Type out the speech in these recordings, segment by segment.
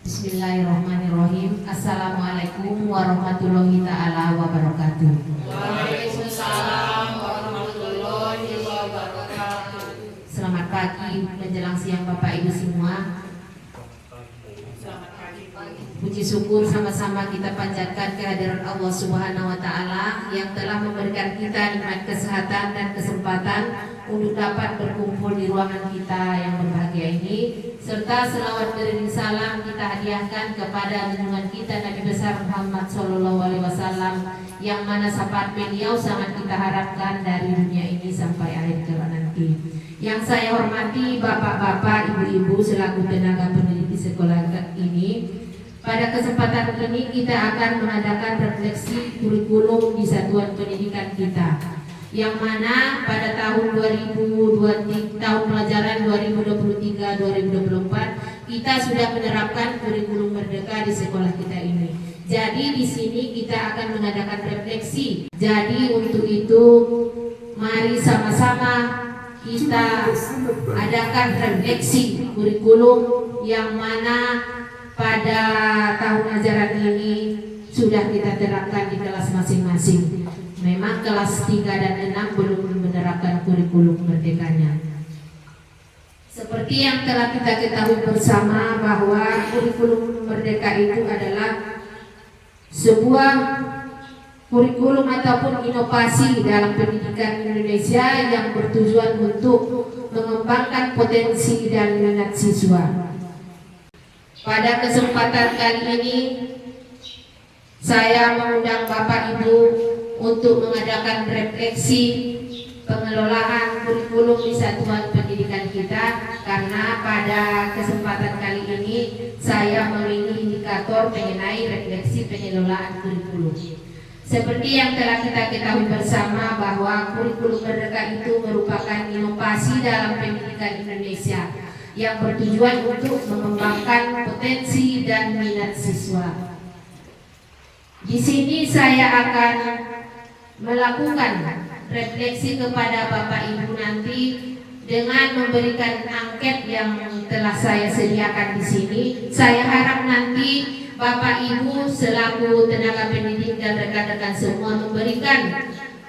Bismillahirrahmanirrahim. Assalamualaikum warahmatullahi ta'ala wabarakatuh. Waalaikumsalam warahmatullahi wabarakatuh. Selamat pagi menjelang siang Bapak Ibu semua. Selamat pagi. Puji syukur sama-sama kita panjatkan kehadiran Allah Subhanahu wa taala yang telah memberikan kita nikmat kesehatan dan kesempatan untuk dapat berkumpul di ruangan kita yang berbahagia ini, serta selawat beriring salam kita hadiahkan kepada junjungan kita Nabi besar Muhammad SAW, yang mana syafaat beliau sangat kita harapkan dari dunia ini sampai akhir kelak nanti. Yang saya hormati bapak-bapak, ibu-ibu selaku tenaga pendidik di sekolah ini, pada kesempatan ini kita akan mengadakan refleksi kurikulum di satuan pendidikan kita, yang mana pada tahun 2023, tahun pelajaran 2023-2024 kita sudah menerapkan kurikulum merdeka di sekolah kita ini. Jadi di sini kita akan mengadakan refleksi. Jadi untuk itu mari sama-sama kita adakan refleksi kurikulum yang mana pada tahun ajaran ini sudah kita terapkan di kelas masing-masing. Memang kelas 3 dan 6 belum menerapkan kurikulum merdekanya. Seperti yang telah kita ketahui bersama bahwa kurikulum merdeka itu adalah sebuah kurikulum ataupun inovasi dalam pendidikan Indonesia yang bertujuan untuk mengembangkan potensi dan minat siswa. Pada kesempatan kali ini saya mengundang Bapak Ibu untuk mengadakan refleksi pengelolaan kurikulum di satuan pendidikan kita, karena pada kesempatan kali ini saya memilih indikator mengenai refleksi pengelolaan kurikulum. Seperti yang telah kita ketahui bersama bahwa kurikulum merdeka itu merupakan inovasi dalam pendidikan Indonesia yang bertujuan untuk mengembangkan potensi dan minat siswa. Di sini saya akan melakukan refleksi kepada Bapak Ibu nanti dengan memberikan angket yang telah saya sediakan di sini. Saya harap nanti Bapak Ibu selaku tenaga pendidik dan rekan-rekan semua memberikan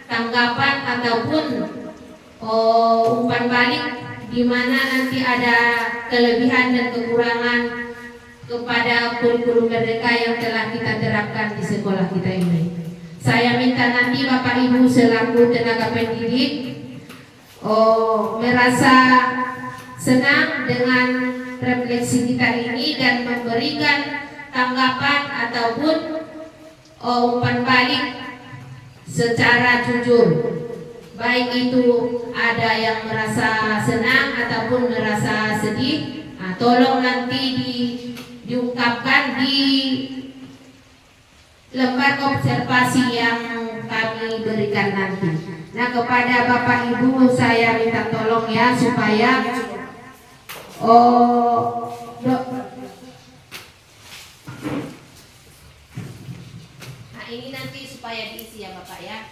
tanggapan ataupun umpan balik di mana nanti ada kelebihan dan kekurangan kepada kurikulum merdeka yang telah kita terapkan di sekolah kita ini. Saya minta nanti Bapak Ibu selaku tenaga pendidik merasa senang dengan refleksi kita ini dan memberikan tanggapan ataupun umpan balik secara jujur. Baik itu ada yang merasa senang ataupun merasa sedih, tolong nanti diungkapkan di lembar observasi yang kami berikan nanti. Nah, kepada Bapak Ibu saya minta tolong ya supaya nah ini nanti supaya diisi ya Bapak ya.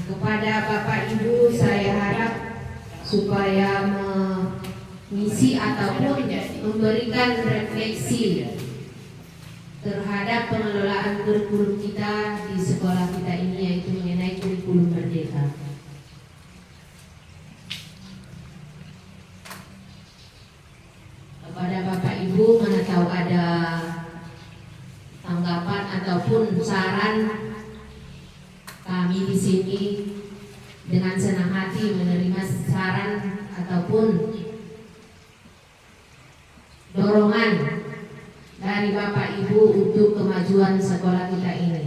Kepada Bapak Ibu saya harap supaya mengisi ataupun memberikan refleksi terhadap pengelolaan kurikulum kita di sekolah kita ini, yaitu mengenai kurikulum merdeka. Kepada Bapak Ibu, mana tahu ada tanggapan ataupun saran, kami di sini dengan senang hati menerima saran ataupun dorongan dari Bapak Ibu untuk kemajuan sekolah kita ini.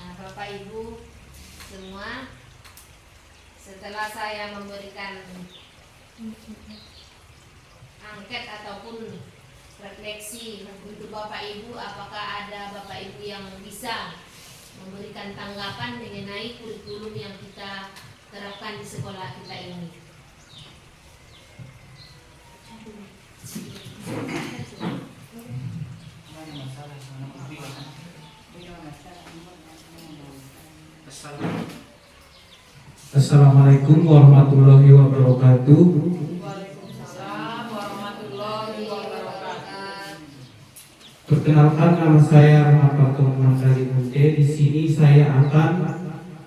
Nah, Bapak Ibu semua, setelah saya memberikan angket ataupun refleksi untuk Bapak Ibu, apakah ada Bapak Ibu yang bisa memberikan tanggapan mengenai kurikulum yang kita terapkan di sekolah kita ini? Assalamualaikum warahmatullahi wabarakatuh. Waalaikumsalam warahmatullahi wabarakatuh. Perkenalkan, nama saya Rahmat Fatum Mandari Munte. Di sini saya akan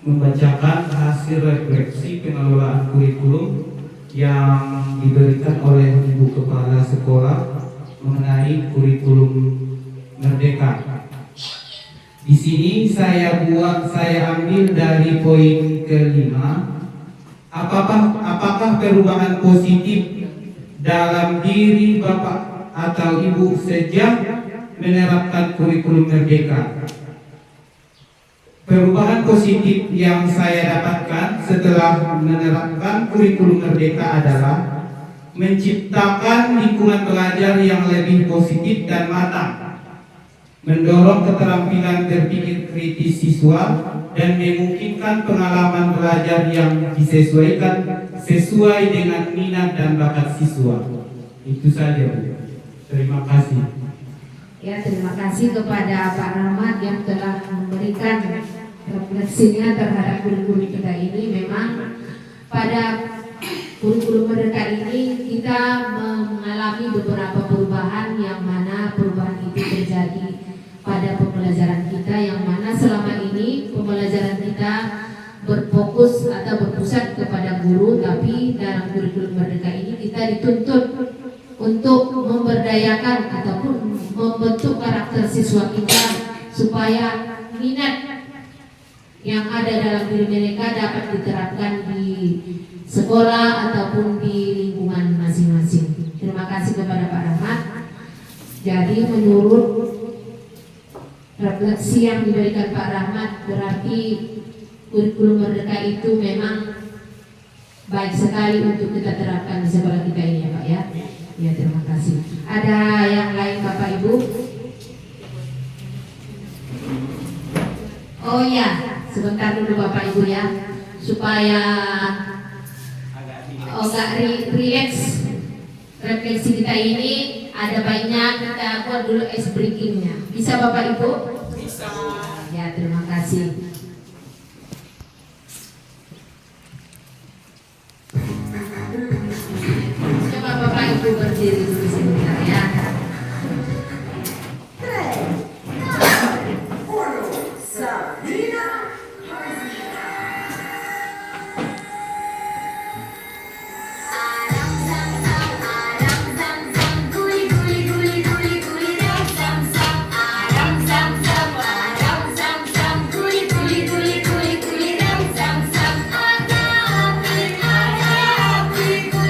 membacakan hasil refleksi pengelolaan kurikulum yang diberikan oleh Ibu Kepala Sekolah mengenai kurikulum Merdeka. Di sini saya ambil dari poin kelima. Apakah perubahan positif dalam diri Bapak atau Ibu sejak menerapkan kurikulum Merdeka? Perubahan positif yang saya dapatkan setelah menerapkan kurikulum Merdeka adalah menciptakan lingkungan belajar yang lebih positif dan matang, mendorong keterampilan berpikir kritis siswa, dan memungkinkan pengalaman belajar yang disesuaikan sesuai dengan minat dan bakat siswa. Itu saja, Bu. Terima kasih. Ya, terima kasih kepada Pak Rahmat yang telah memberikan refleksinya terhadap kurikulum kita ini. Memang pada kurikulum Merdeka ini kita mengalami beberapa perubahan, yang mana perubahan itu terjadi pada pembelajaran kita, yang mana selama ini pembelajaran kita berfokus atau berpusat kepada guru, tapi dalam kurikulum Merdeka ini kita dituntut untuk memberdayakan ataupun membentuk karakter siswa kita supaya minat yang ada dalam diri mereka dapat diterapkan di sekolah ataupun di lingkungan masing-masing. Terima kasih kepada Pak Rahmat. Jadi menurut refleksi yang diberikan Pak Rahmat, berarti kurikulum Merdeka itu memang baik sekali untuk kita terapkan di sekolah kita ini, ya Pak ya. Ya, terima kasih. Ada yang lain Bapak Ibu? Oh ya, sebentar dulu Bapak Ibu ya, supaya agak rileks refleksi kita ini. Ada baiknya kita buat dulu ice breakingnya. Bisa Bapak Ibu? Bisa. Ya, terima kasih. Coba Bapak Ibu berdiri dulu sebentar ya.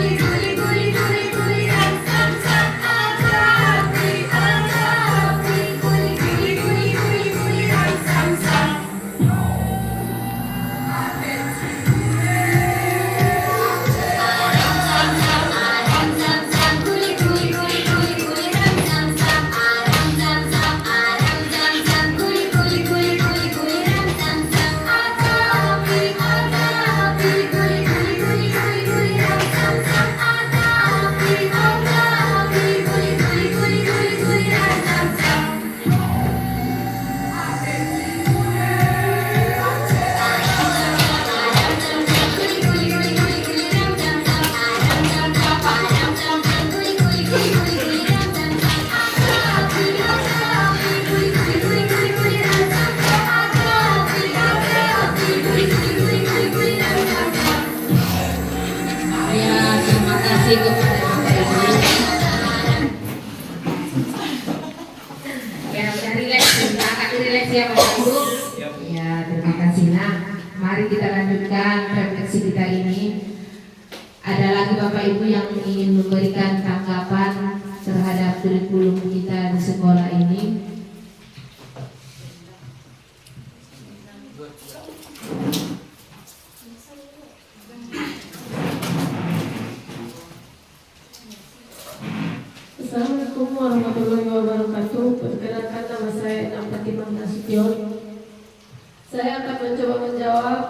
Kuli kasih kepada Bapak Ibu. Ya, udah rileks, agak rileks ya Bapak Ibu. Ya, terima kasih. Nah, mari kita lanjutkan refleksi kita ini. Ada lagi Bapak Ibu yang ingin memberikan tanggapan terhadap kurikulum kita di sekolah ini? Assalamualaikum warahmatullahi wabarakatuh. Perkenalkan, nama saya Enam Fatimah Nasution. Saya akan mencoba menjawab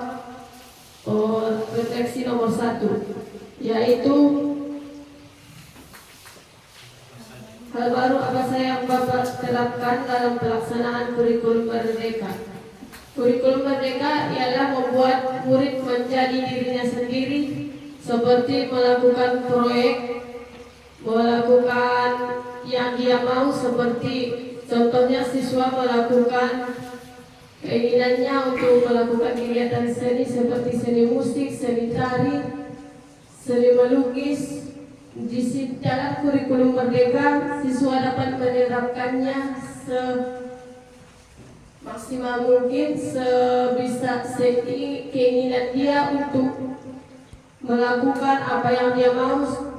refleksi nomor 1, yaitu hal baru apa saja yang Bapak terapkan dalam pelaksanaan kurikulum Merdeka. Kurikulum Merdeka ialah membuat murid menjadi dirinya sendiri, seperti melakukan proyek, melakukan yang dia mau, seperti contohnya siswa melakukan keinginannya untuk melakukan kegiatan seni seperti seni musik, seni tari, seni melukis. Di dalam kurikulum Merdeka, siswa dapat menerapkannya semaksimal mungkin, sebisa keinginan dia untuk melakukan apa yang dia mau,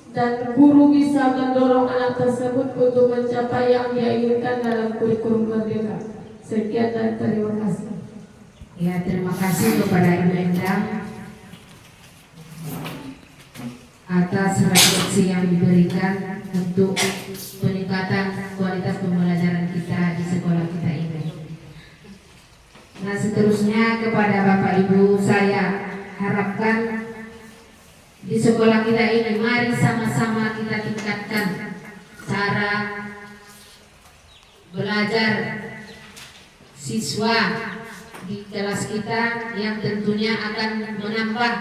dan guru bisa mendorong anak tersebut untuk mencapai yang dia inginkan dalam kurikulum Merdeka. Sekian dan terima kasih. Ya, terima kasih kepada Ibu Endang atas refleksi yang diberikan untuk peningkatan kualitas pembelajaran kita di sekolah kita ini. Nah, seterusnya kepada Bapak Ibu, saya harapkan di sekolah kita ini mari sama-sama kita tingkatkan cara belajar siswa di kelas kita, yang tentunya akan menambah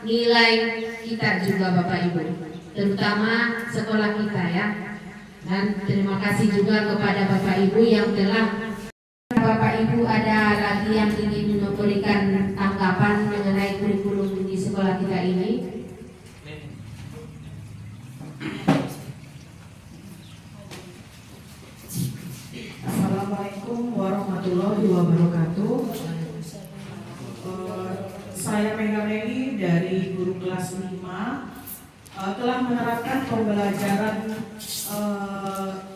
nilai kita juga Bapak Ibu, terutama sekolah kita ya. Dan terima kasih juga kepada Bapak Ibu yang telah. Bapak Ibu, ada lagi yang ingin memberikan tanggapan mengenai kurikulum di sekolah kita ini? Assalamualaikum warahmatullahi wabarakatuh. Saya Mega Meli dari guru kelas 5 telah menerapkan pembelajaran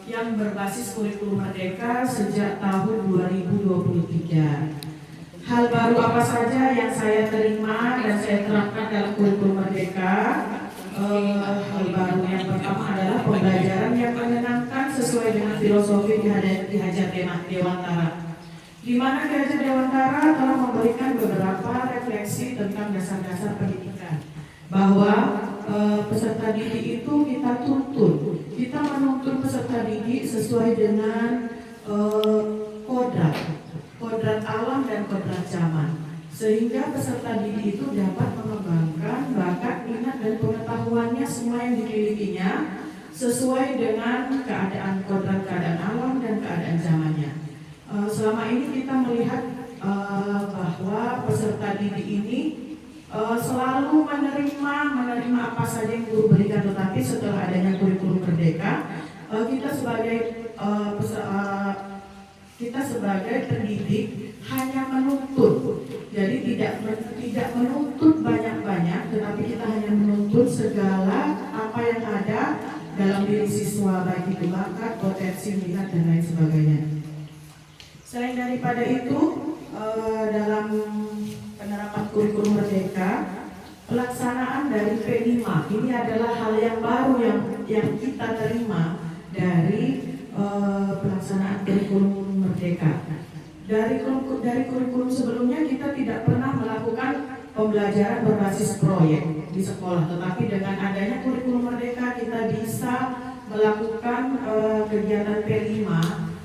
yang berbasis kurikulum Merdeka sejak tahun 2023. Hal baru apa saja yang saya terima dan saya terapkan dalam kurikulum Merdeka? Hal baru yang pertama adalah pembelajaran yang menyenangkan sesuai dengan filosofi di Hajar Dewantara, di mana Ki Hajar Dewantara telah memberikan beberapa refleksi tentang dasar-dasar pendidikan, bahwa peserta didik itu kita tuntun, kita menuntun peserta didik sesuai dengan kodrat alam dan kodrat zaman, sehingga peserta didik itu dapat mengembangkan bakat, minat, dan pengetahuannya semua yang dimilikinya sesuai dengan kodrat keadaan alam dan keadaan zamannya. Selama ini kita melihat bahwa peserta didik ini selalu menerima apa saja yang guru berikan, tetapi setelah adanya kurikulum Merdeka, kita sebagai pendidik hanya menuntut. Jadi tidak menuntut banyak-banyak, tetapi kita hanya menuntut segala apa yang ada dalam diri siswa, baik itu bakat, potensi, minat, dan lain sebagainya. Selain daripada itu, dalam penerapan kurikulum Merdeka, pelaksanaan dari P5 ini adalah hal yang baru yang kita terima dari pelaksanaan kurikulum Merdeka. Dari kurikulum sebelumnya kita tidak pernah melakukan pembelajaran berbasis proyek di sekolah, tetapi dengan adanya kurikulum Merdeka kita bisa melakukan kegiatan P5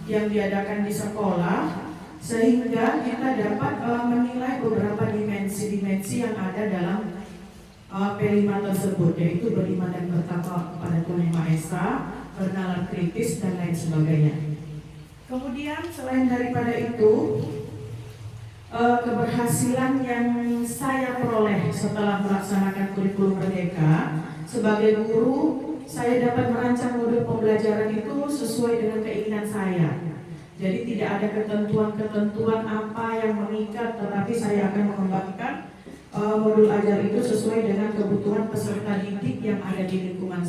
yang diadakan di sekolah, sehingga kita dapat menilai beberapa dimensi-dimensi yang ada dalam P5 tersebut, yaitu beriman dan bertakwa kepada Tuhan Yang Maha Esa, bernalar kritis, dan lain sebagainya. Kemudian selain daripada itu, keberhasilan yang saya peroleh setelah melaksanakan kurikulum Merdeka sebagai guru saya dapat merancang modul pembelajaran itu sesuai dengan keinginan saya. Jadi tidak ada ketentuan-ketentuan apa yang mengikat, tetapi saya akan mengembangkan modul ajar itu sesuai dengan kebutuhan peserta didik yang ada di lingkungan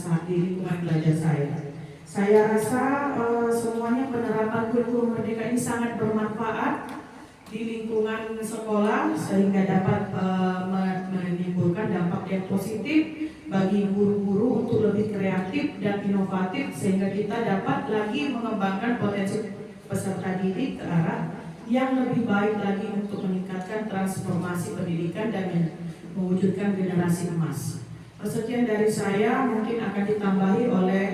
belajar saya. Saya rasa semuanya penerapan kurikulum Merdeka ini sangat bermanfaat di lingkungan sekolah sehingga dapat menimbulkan dampak yang positif bagi guru-guru untuk lebih kreatif dan inovatif sehingga kita dapat lagi mengembangkan potensi peserta didik ke arah yang lebih baik lagi untuk meningkatkan transformasi pendidikan dan mewujudkan generasi emas. Sekian dari saya, mungkin akan ditambahi oleh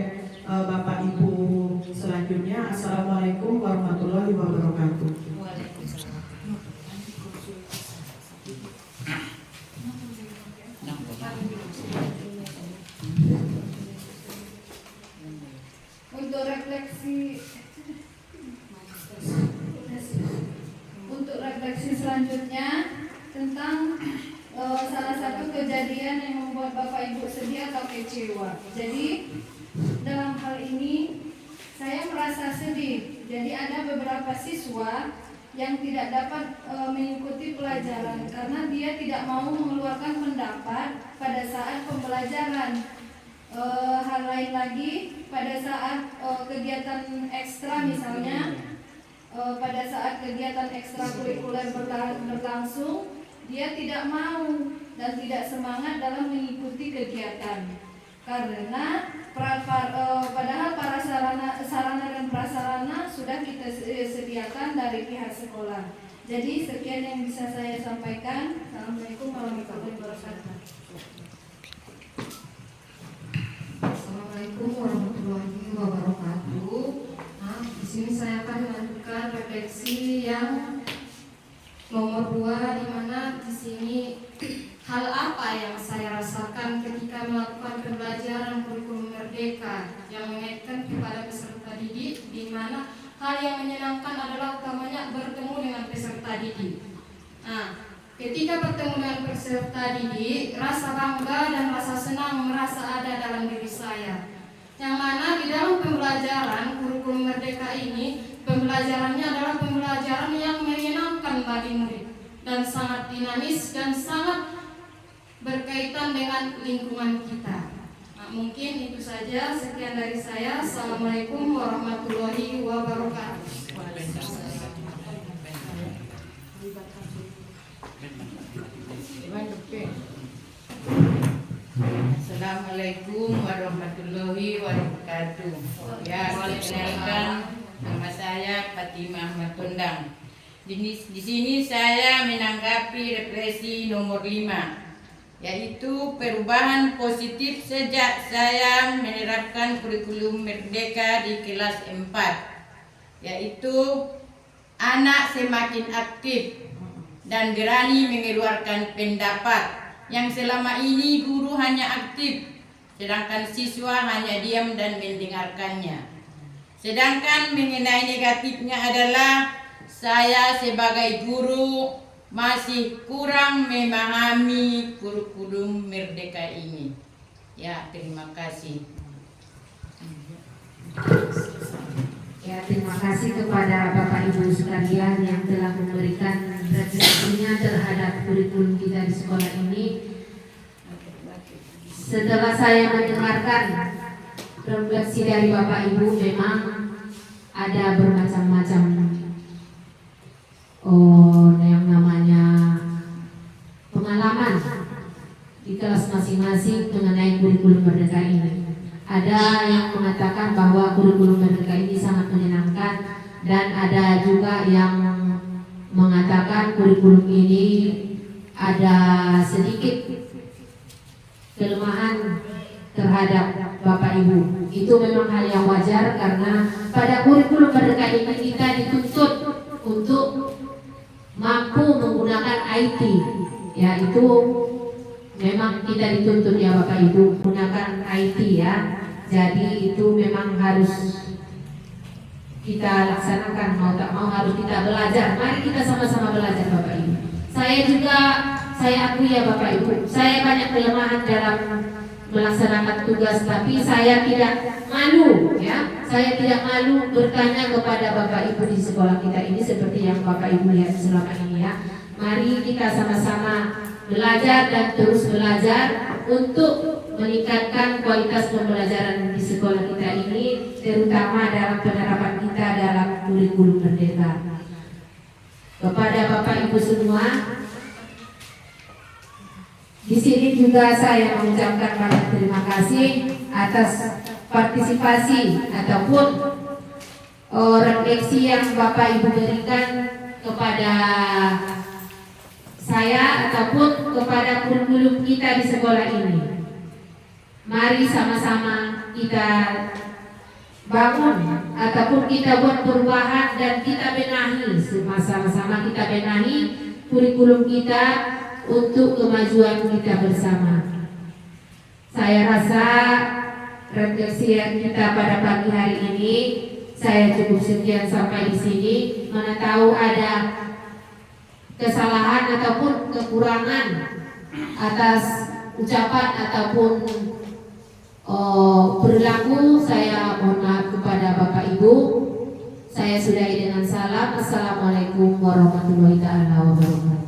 Bapak Ibu selanjutnya. Assalamualaikum warahmatullahi wabarakatuh. Untuk refleksi selanjutnya tentang salah satu kejadian yang membuat Bapak Ibu sedih atau kecewa. Jadi dalam hal ini saya merasa sedih. Jadi ada beberapa siswa yang tidak dapat mengikuti pelajaran karena dia tidak mau mengeluarkan pendapat pada saat pembelajaran. Hal lain lagi pada saat kegiatan ekstra misalnya pada saat kegiatan ekstrakurikuler berlangsung dia tidak mau dan tidak semangat dalam mengikuti kegiatan karena padahal para sarana dan prasarana sudah kita sediakan dari pihak sekolah. Jadi sekian yang bisa saya sampaikan. Assalamualaikum warahmatullahi wabarakatuh. Assalamualaikum warahmatullahi wabarakatuh. Nah, di sini saya akan melanjutkan refleksi yang nomor 2, di mana di sini hal apa yang saya rasakan ketika melakukan pembelajaran kurikulum Merdeka yang mengaitkan kepada peserta didik, di mana hal yang menyenangkan adalah utamanya bertemu dengan peserta didik. Nah, ketika bertemu dengan peserta didik, rasa bangga dan rasa senang merasa ada dalam diri saya. Yang mana di dalam pembelajaran kurikulum Merdeka ini, pembelajarannya adalah pembelajaran yang menyenangkan bagi murid dan sangat dinamis dan sangat berkaitan dengan lingkungan kita. Nah, mungkin itu saja. Sekian dari saya. Assalamualaikum warahmatullahi wabarakatuh. Assalamualaikum warahmatullahi wabarakatuh. Ya, perkenalkan, nama saya Fatimah Matondang. Di sini saya menanggapi refleksi nomor 5, yaitu perubahan positif sejak saya menerapkan kurikulum Merdeka di kelas 4, yaitu anak semakin aktif dan berani mengeluarkan pendapat. Yang selama ini guru hanya aktif, sedangkan siswa hanya diam dan mendengarkannya. Sedangkan mengenai negatifnya adalah saya sebagai guru masih kurang memahami kurikulum Merdeka ini. Ya, terima kasih. Ya, terima kasih kepada Bapak Ibu sekalian yang telah memberikan refleksinya terhadap kurikulum kita di sekolah ini. Setelah saya mendengarkan refleksi dari Bapak Ibu, memang ada bermacam-macam yang namanya pengalaman di kelas masing-masing mengenai kurikulum Merdeka ini. Ada yang mengatakan bahwa kurikulum Merdeka ini sangat menyenangkan, dan ada juga yang mengatakan kurikulum ini ada sedikit kelemahan terhadap Bapak Ibu. Itu memang hal yang wajar karena pada kurikulum Merdeka ini kita dituntut untuk mampu menggunakan IT. Ya, itu memang kita dituntut ya Bapak Ibu menggunakan IT ya. Jadi itu memang harus kita laksanakan, mau tak mau harus kita belajar. Mari kita sama-sama belajar Bapak Ibu. Saya akui ya Bapak Ibu, saya banyak kelemahan dalam melaksanakan tugas, tapi saya tidak malu ya. Saya tidak malu bertanya kepada Bapak Ibu di sekolah kita ini seperti yang Bapak Ibu lihat selama ini ya. Mari kita sama-sama belajar dan terus belajar untuk meningkatkan kualitas pembelajaran di sekolah kita ini, terutama dalam penerapan kita dalam kurikulum merdeka. Kepada Bapak Ibu semua, di sini juga saya mengucapkan banyak terima kasih atas partisipasi ataupun refleksi yang Bapak Ibu berikan kepada saya ataupun kepada kurikulum kita di sekolah ini. Mari sama-sama kita bangun ataupun kita buat perubahan dan kita benahi, sama-sama kita benahi kurikulum kita untuk kemajuan kita bersama. Saya rasa refleksi yang kita pada pagi hari ini saya cukup sekian sampai di sini. Mana tahu ada kesalahan ataupun kekurangan atas ucapan ataupun perilaku, saya mohon maaf kepada Bapak Ibu. Saya sudahi dengan salam. Assalamualaikum warahmatullahi wabarakatuh.